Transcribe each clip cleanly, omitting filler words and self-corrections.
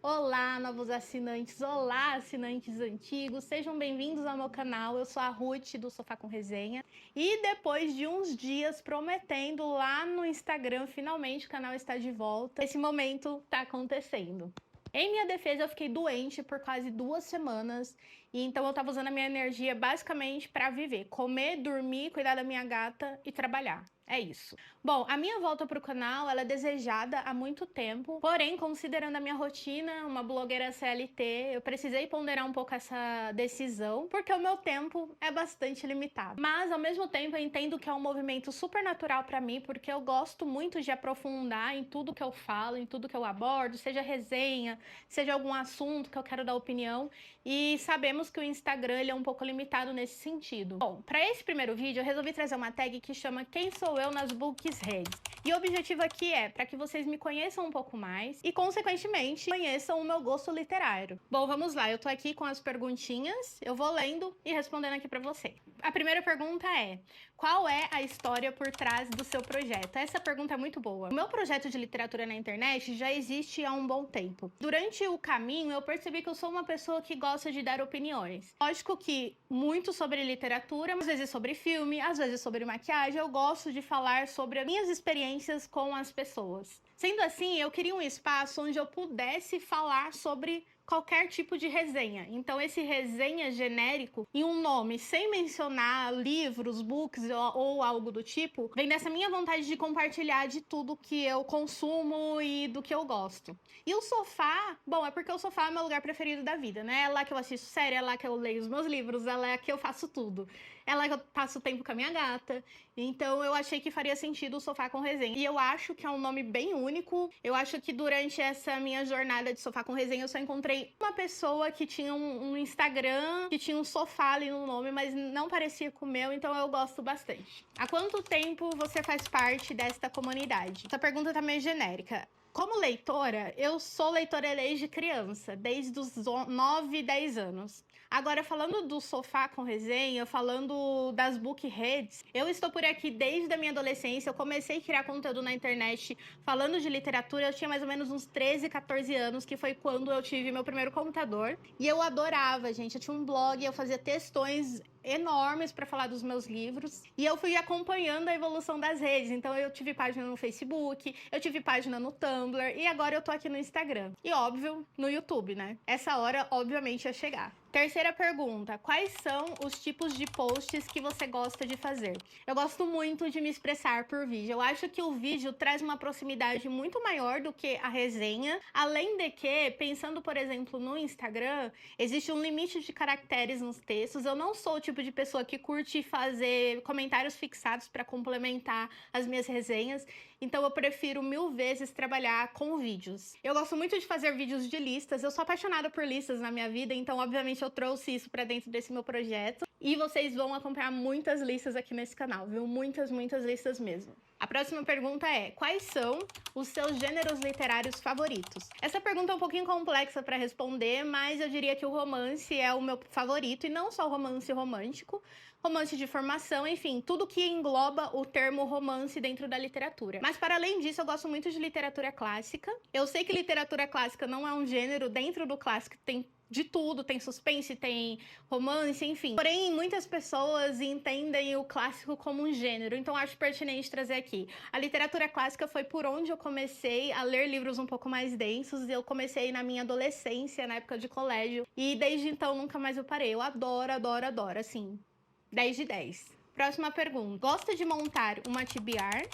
Olá, novos assinantes! Olá, assinantes antigos! Sejam bem-vindos ao meu canal. Eu sou a Ruth, do Sofá com Resenha. E depois de uns dias prometendo lá no Instagram, finalmente o canal está de volta. Esse momento está acontecendo. Em minha defesa, eu fiquei doente por quase 2 semanas, e então eu tava usando a minha energia basicamente para viver, comer, dormir, cuidar da minha gata e trabalhar. É isso. Bom, a minha volta pro canal, ela é desejada há muito tempo, porém, considerando a minha rotina, uma blogueira CLT, eu precisei ponderar um pouco essa decisão, porque o meu tempo é bastante limitado. Mas, ao mesmo tempo, eu entendo que é um movimento super natural para mim, porque eu gosto muito de aprofundar em tudo que eu falo, em tudo que eu abordo, seja resenha, seja algum assunto que eu quero dar opinião, e sabemos que o Instagram ele é um pouco limitado nesse sentido. Bom, para esse primeiro vídeo eu resolvi trazer uma tag que chama Quem Sou Eu nas Books Redes. E o objetivo aqui é para que vocês me conheçam um pouco mais e, consequentemente, conheçam o meu gosto literário. Bom, vamos lá, eu tô aqui com as perguntinhas, eu vou lendo e respondendo aqui para você. A primeira pergunta é: qual é a história por trás do seu projeto? Essa pergunta é muito boa. O meu projeto de literatura na internet já existe há um bom tempo. Durante o caminho, eu percebi que eu sou uma pessoa que gosta de dar opiniões. Lógico que muito sobre literatura, às vezes sobre filme, às vezes sobre maquiagem, eu gosto de falar sobre as minhas experiências com as pessoas. Sendo assim, eu queria um espaço onde eu pudesse falar sobre qualquer tipo de resenha. Então esse resenha genérico e um nome sem mencionar livros, books ou algo do tipo, vem dessa minha vontade de compartilhar de tudo que eu consumo e do que eu gosto. E o sofá, bom, é porque o sofá é meu lugar preferido da vida, né? É lá que eu assisto série, é lá que eu leio os meus livros, é lá que eu faço tudo. É lá que eu passo tempo com a minha gata. Então eu achei que faria sentido o Sofá com Resenha. E eu acho que é um nome bem único. Eu acho que durante essa minha jornada de Sofá com Resenha eu só encontrei uma pessoa que tinha um Instagram, que tinha um sofá ali no nome, mas não parecia com o meu, então eu gosto bastante. Há quanto tempo você faz parte desta comunidade? Essa pergunta tá meio genérica. Como leitora, eu sou leitora desde criança, desde os 9, 10 anos. Agora, falando do Sofá com Resenha, falando das book reads, eu estou por aqui desde a minha adolescência. Eu comecei a criar conteúdo na internet falando de literatura. Eu tinha mais ou menos uns 13, 14 anos, que foi quando eu tive meu primeiro computador. E eu adorava, gente. Eu tinha um blog, eu fazia textões enormes para falar dos meus livros, e eu fui acompanhando a evolução das redes. Então eu tive página no Facebook, eu tive página no Tumblr, e agora eu tô aqui no Instagram. E óbvio, no YouTube, né? Essa hora, obviamente, ia chegar. Terceira pergunta: quais são os tipos de posts que você gosta de fazer? Eu gosto muito de me expressar por vídeo. Eu acho que o vídeo traz uma proximidade muito maior do que a resenha, além de que, pensando, por exemplo, no Instagram, existe um limite de caracteres nos textos. Eu não sou o tipo de pessoa que curte fazer comentários fixados para complementar as minhas resenhas, então eu prefiro 1000 vezes trabalhar com vídeos. Eu gosto muito de fazer vídeos de listas, eu sou apaixonada por listas na minha vida, então obviamente eu trouxe isso para dentro desse meu projeto, e vocês vão acompanhar muitas listas aqui nesse canal, viu? Muitas, muitas listas mesmo. A próxima pergunta é: quais são os seus gêneros literários favoritos? Essa pergunta é um pouquinho complexa para responder, mas eu diria que o romance é o meu favorito, e não só o romance romântico, romance de formação, enfim, tudo que engloba o termo romance dentro da literatura. Mas para além disso, eu gosto muito de literatura clássica. Eu sei que literatura clássica não é um gênero, dentro do clássico tem de tudo, tem suspense, tem romance, enfim. Porém, muitas pessoas entendem o clássico como um gênero, então acho pertinente trazer aqui. A literatura clássica foi por onde eu comecei a ler livros um pouco mais densos. Eu comecei na minha adolescência, na época de colégio, e desde então nunca mais eu parei. Eu adoro, adoro, adoro, assim, 10 de 10. Próxima pergunta: gosta de montar uma TBR,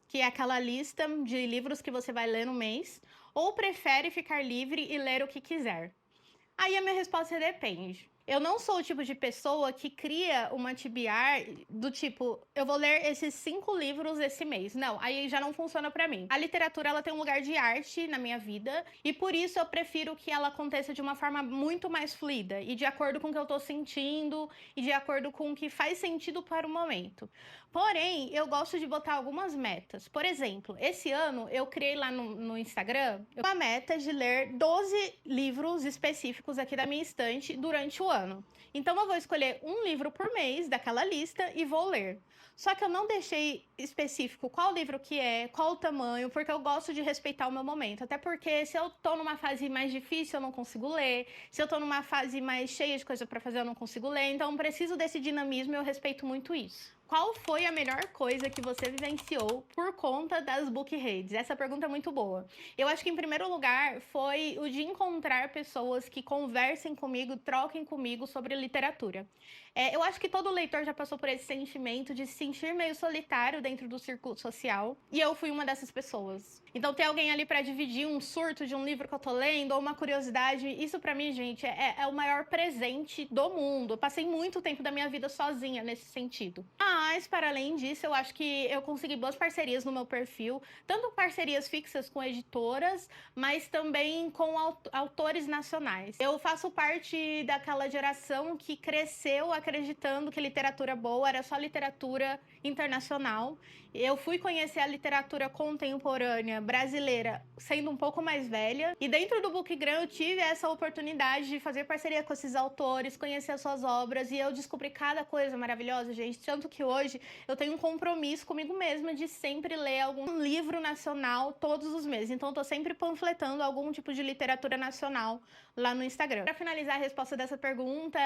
que é aquela lista de livros que você vai ler no mês, ou prefere ficar livre e ler o que quiser? Aí a minha resposta é depende. Eu não sou o tipo de pessoa que cria uma TBR do tipo, eu vou ler esses 5 livros esse mês. Não, aí já não funciona pra mim. A literatura, ela tem um lugar de arte na minha vida, e por isso eu prefiro que ela aconteça de uma forma muito mais fluida, e de acordo com o que eu tô sentindo, e de acordo com o que faz sentido para o momento. Porém, eu gosto de botar algumas metas. Por exemplo, esse ano eu criei lá no Instagram uma meta de ler 12 livros específicos aqui da minha estante durante o ano. Então eu vou escolher um livro por mês daquela lista e vou ler. Só que eu não deixei específico qual livro que é, qual o tamanho, porque eu gosto de respeitar o meu momento. Até porque se eu tô numa fase mais difícil, eu não consigo ler. Se eu tô numa fase mais cheia de coisa pra fazer, eu não consigo ler. Então eu preciso desse dinamismo e eu respeito muito isso. Qual foi a melhor coisa que você vivenciou por conta das book raids? Essa pergunta é muito boa. Eu acho que, em primeiro lugar, foi o de encontrar pessoas que conversem comigo, troquem comigo sobre literatura. Eu acho que todo leitor já passou por esse sentimento de se sentir meio solitário dentro do círculo social, e eu fui uma dessas pessoas. Então, ter alguém ali para dividir um surto de um livro que eu tô lendo, ou uma curiosidade, isso pra mim, gente, é o maior presente do mundo. Eu passei muito tempo da minha vida sozinha nesse sentido. Mas, para além disso, eu acho que eu consegui boas parcerias no meu perfil, tanto parcerias fixas com editoras, mas também com autores nacionais. Eu faço parte daquela geração que cresceu acreditando que literatura boa era só literatura internacional. Eu fui conhecer a literatura contemporânea brasileira sendo um pouco mais velha, e dentro do Bookgram eu tive essa oportunidade de fazer parceria com esses autores, conhecer as suas obras, e eu descobri cada coisa maravilhosa, gente, tanto que hoje eu tenho um compromisso comigo mesma de sempre ler algum livro nacional todos os meses. Então eu tô sempre panfletando algum tipo de literatura nacional lá no Instagram. Para finalizar a resposta dessa pergunta,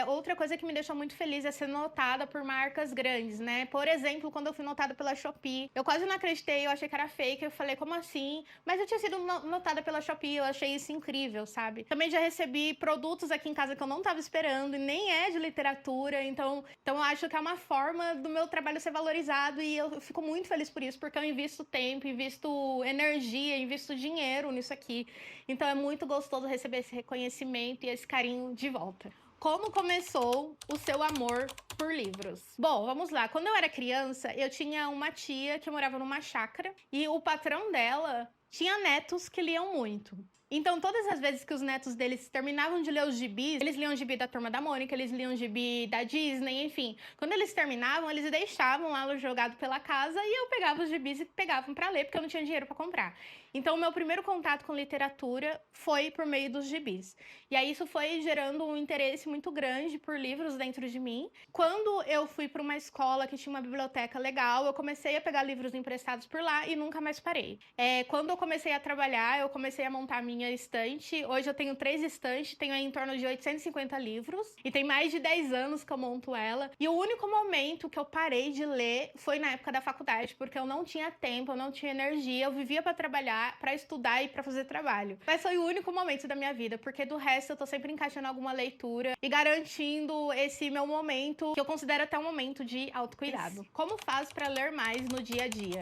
outra coisa que me deixou muito feliz é ser notada por marcas grandes, né? Por exemplo, quando eu fui notada pela Shopee, eu quase não acreditei, eu achei que era fake, eu falei, como assim? Mas eu tinha sido notada pela Shopee, eu achei isso incrível, sabe? Também já recebi produtos aqui em casa que eu não tava esperando, e nem é de literatura, então eu acho que é uma forma do meu trabalho ser valorizado, e eu fico muito feliz por isso, porque eu invisto tempo, invisto energia, invisto dinheiro nisso aqui. Então é muito gostoso receber esse reconhecimento e esse carinho de volta. Como começou o seu amor por livros? Bom, vamos lá. Quando eu era criança, eu tinha uma tia que morava numa chácara, e o patrão dela tinha netos que liam muito. Então, todas as vezes que os netos deles terminavam de ler os gibis, eles liam o gibi da Turma da Mônica, eles liam o gibi da Disney, enfim. Quando eles terminavam, eles deixavam lá jogado pela casa, e eu pegava os gibis e pegavam pra ler, porque eu não tinha dinheiro pra comprar. Então, o meu primeiro contato com literatura foi por meio dos gibis. E aí isso foi gerando um interesse muito grande por livros dentro de mim. Quando eu fui para uma escola que tinha uma biblioteca legal, eu comecei a pegar livros emprestados por lá e nunca mais parei. Quando eu comecei a trabalhar, eu comecei a montar a minha estante. Hoje eu tenho 3 estantes, tenho aí em torno de 850 livros, e tem mais de 10 anos que eu monto ela. E o único momento que eu parei de ler foi na época da faculdade, porque eu não tinha tempo, eu não tinha energia, eu vivia para trabalhar, para estudar e para fazer trabalho. Mas foi o único momento da minha vida, porque do resto eu tô sempre encaixando alguma leitura e garantindo esse meu momento, que eu considero até um momento de autocuidado. Como faço para ler mais no dia a dia?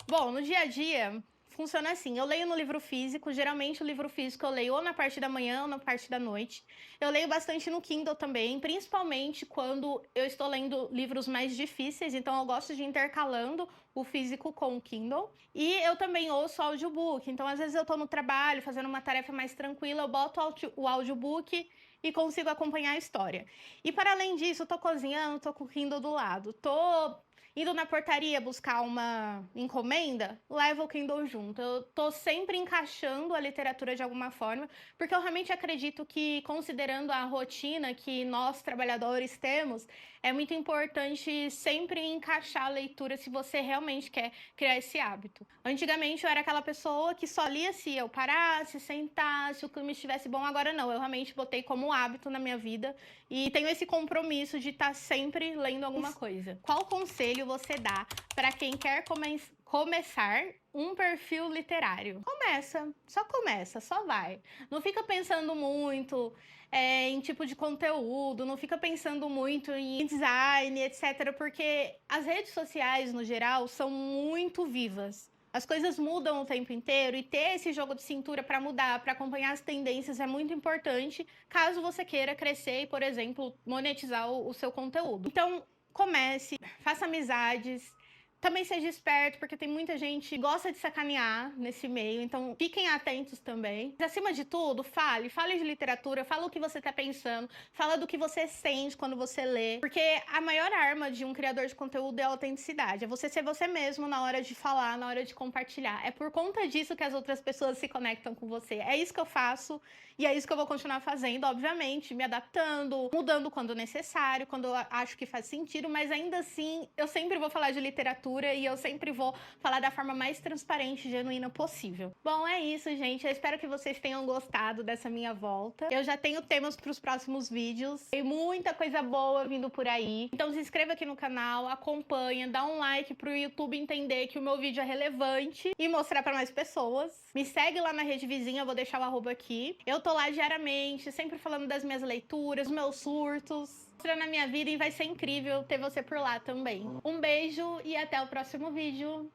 Bom, no dia a dia funciona assim, eu leio no livro físico, geralmente o livro físico eu leio ou na parte da manhã ou na parte da noite. Eu leio bastante no Kindle também, principalmente quando eu estou lendo livros mais difíceis, então eu gosto de ir intercalando o físico com o Kindle. E eu também ouço audiobook, então às vezes eu tô no trabalho, fazendo uma tarefa mais tranquila, eu boto o audiobook e consigo acompanhar a história. E para além disso, eu tô cozinhando, tô com o Kindle do lado, tô indo na portaria buscar uma encomenda, levo o Kindle junto. Eu tô sempre encaixando a literatura de alguma forma, porque eu realmente acredito que, considerando a rotina que nós, trabalhadores, temos, é muito importante sempre encaixar a leitura se você realmente quer criar esse hábito. Antigamente eu era aquela pessoa que só lia se eu parasse, sentasse, o clima estivesse bom. Agora não, eu realmente botei como hábito na minha vida e tenho esse compromisso de estar sempre lendo alguma coisa. Qual conselho você dá para quem quer começar um perfil literário? Começa, só vai. Não fica pensando muito em tipo de conteúdo, não fica pensando muito em design, etc. Porque as redes sociais, no geral, são muito vivas. As coisas mudam o tempo inteiro, e ter esse jogo de cintura para mudar, para acompanhar as tendências é muito importante, caso você queira crescer e, por exemplo, monetizar o seu conteúdo. Então, comece, faça amizades, Também seja esperto, porque tem muita gente que gosta de sacanear nesse meio, então fiquem atentos também. Mas, acima de tudo, fale de literatura, fala o que você tá pensando, fala do que você sente quando você lê, porque a maior arma de um criador de conteúdo é a autenticidade, é você ser você mesmo na hora de falar, na hora de compartilhar. É por conta disso que as outras pessoas se conectam com você. É isso que eu faço e é isso que eu vou continuar fazendo, obviamente, me adaptando, mudando quando necessário, quando eu acho que faz sentido, mas ainda assim, eu sempre vou falar de literatura e eu sempre vou falar da forma mais transparente e genuína possível. Bom, é isso, gente. Eu espero que vocês tenham gostado dessa minha volta. Eu já tenho temas para os próximos vídeos. Tem muita coisa boa vindo por aí. Então se inscreva aqui no canal, acompanha, dá um like pro YouTube entender que o meu vídeo é relevante e mostrar para mais pessoas. Me segue lá na rede vizinha, eu vou deixar o arroba aqui. Eu tô lá diariamente, sempre falando das minhas leituras, meus surtos, mostrando a minha vida, e vai ser incrível ter você por lá também. Um beijo e até o próximo vídeo.